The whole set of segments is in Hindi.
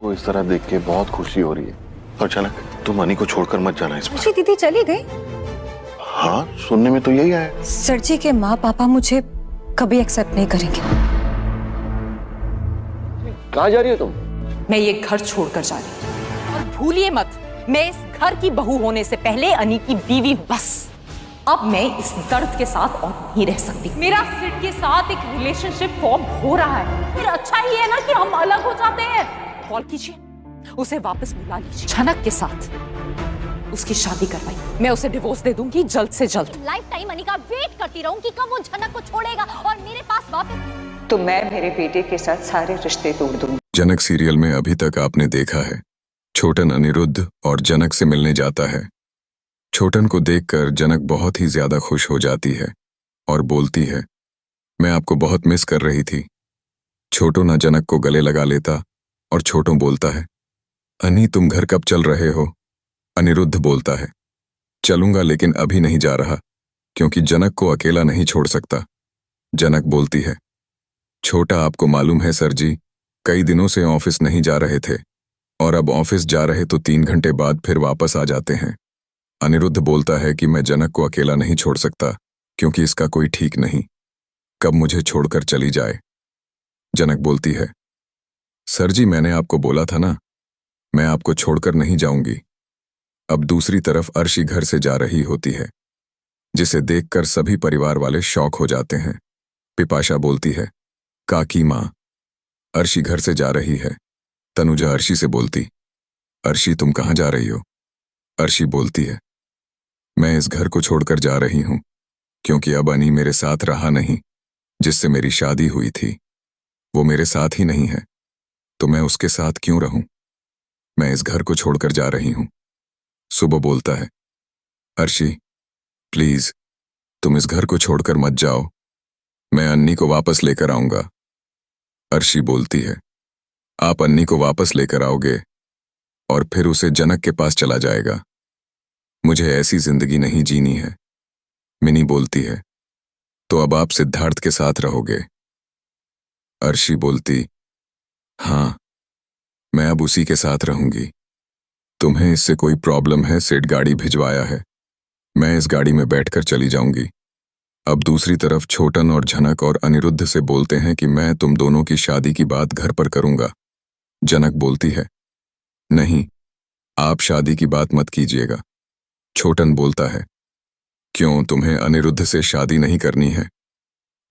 वो इस तरह देख के बहुत खुशी हो रही है। और अचानक तुम अनी को छोड़कर मत जाना इस बार। दीदी चली गई? हाँ, सुनने में तो यही आया। सर जी के माँ पापा मुझे कभी एक्सेप्ट नहीं करेंगे। कहाँ जा रही हो तुम? मैं ये घर छोड़कर जा रही हूँ। और भूलिए मत, मैं इस घर की बहू होने से पहले अनी की बीवी हूँ बस। अब मैं इस दर्द के साथ और नहीं रह सकती। मेरा सिड के साथ एक रिलेशनशिप फॉर्म हो रहा है। फिर अच्छा ही है ना कि हम अलग हो जाते हैं। कॉल कीजिए, उसे वापस बुला लीजिए। झनक के साथ उसकी शादी करवाई। मैं उसे डिवोर्स दे दूंगी जल्द से जल्द। लाइफ टाइम अनी का वेट करती रहूं कि कब वो झनक को छोड़ेगा और मेरे पास वापस। तो मैं मेरे बेटे के साथ सारे रिश्ते तोड़ दूंगी। जनक सीरियल में अभी तक आपने देखा है, छोटन अनिरुद्ध और जनक से मिलने जाता है। छोटन को देखकर जनक बहुत ही ज्यादा खुश हो जाती है और बोलती है, मैं आपको बहुत मिस कर रही थी। छोटू ना जनक को गले लगा लेता और छोटू बोलता है, अनी तुम घर कब चल रहे हो? अनिरुद्ध बोलता है, चलूंगा लेकिन अभी नहीं जा रहा क्योंकि जनक को अकेला नहीं छोड़ सकता। जनक बोलती है, छोटा आपको मालूम है सर जी, कई दिनों से ऑफिस नहीं जा रहे थे और अब ऑफिस जा रहे तो 3 घंटे बाद फिर वापस आ जाते हैं। अनिरुद्ध बोलता है कि मैं जनक को अकेला नहीं छोड़ सकता क्योंकि इसका कोई ठीक नहीं, कब मुझे छोड़कर चली जाए। जनक बोलती है, सर जी मैंने आपको बोला था ना, मैं आपको छोड़कर नहीं जाऊंगी। अब दूसरी तरफ अर्शी घर से जा रही होती है, जिसे देखकर सभी परिवार वाले शॉक हो जाते हैं। पिपाशा बोलती है, काकी माँ, अर्शी घर से जा रही है। तनुजा अर्शी से बोलती, अर्शी तुम कहाँ जा रही हो? अर्शी बोलती है, मैं इस घर को छोड़कर जा रही हूं क्योंकि अब अनी मेरे साथ रहा नहीं, जिससे मेरी शादी हुई थी वो मेरे साथ ही नहीं है, तो मैं उसके साथ क्यों रहूं? मैं इस घर को छोड़कर जा रही हूं। सुबह बोलता है, अर्शी प्लीज तुम इस घर को छोड़कर मत जाओ, मैं अन्नी को वापस लेकर आऊंगा। अर्शी बोलती है, आप अन्नी को वापस लेकर आओगे और फिर उसे जनक के पास चला जाएगा, मुझे ऐसी जिंदगी नहीं जीनी है। मिनी बोलती है, तो अब आप सिद्धार्थ के साथ रहोगे? अर्शी बोलती, हाँ मैं अब उसी के साथ रहूंगी। तुम्हें इससे कोई प्रॉब्लम है? सेठ गाड़ी भिजवाया है, मैं इस गाड़ी में बैठकर चली जाऊंगी। अब दूसरी तरफ छोटन और झनक और अनिरुद्ध से बोलते हैं कि मैं तुम दोनों की शादी की बात घर पर करूंगा। जनक बोलती है, नहीं आप शादी की बात मत कीजिएगा। छोटन बोलता है, क्यों तुम्हें अनिरुद्ध से शादी नहीं करनी है?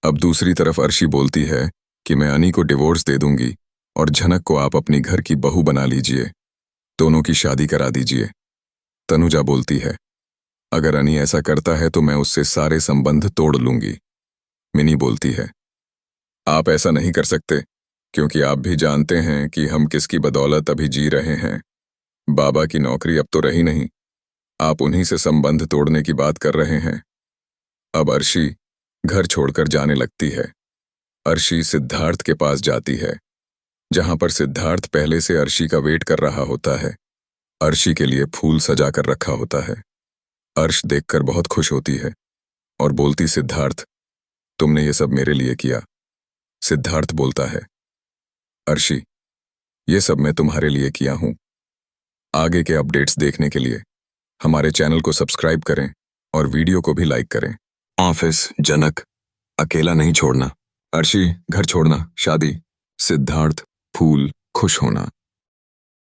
अब दूसरी तरफ अर्शी बोलती है कि मैं अनी को डिवोर्स दे दूंगी और झनक को आप अपनी घर की बहू बना लीजिए, दोनों की शादी करा दीजिए। तनुजा बोलती है, अगर अनी ऐसा करता है तो मैं उससे सारे संबंध तोड़ लूंगी। मिनी बोलती है, आप ऐसा नहीं कर सकते क्योंकि आप भी जानते हैं कि हम किसकी बदौलत अभी जी रहे हैं। बाबा की नौकरी अब तो रही नहीं, आप उन्हीं से संबंध तोड़ने की बात कर रहे हैं। अब अर्शी घर छोड़कर जाने लगती है। अर्शी सिद्धार्थ के पास जाती है, जहां पर सिद्धार्थ पहले से अर्शी का वेट कर रहा होता है। अर्शी के लिए फूल सजा कर रखा होता है। अर्श देखकर बहुत खुश होती है और बोलती, सिद्धार्थ तुमने ये सब मेरे लिए किया। सिद्धार्थ बोलता है, अर्शी ये सब मैं तुम्हारे लिए किया हूं। आगे के अपडेट्स देखने के लिए हमारे चैनल को सब्सक्राइब करें और वीडियो को भी लाइक करें। ऑफिस, जनक अकेला नहीं छोड़ना, अर्शी घर छोड़ना, शादी, सिद्धार्थ फूल खुश होना।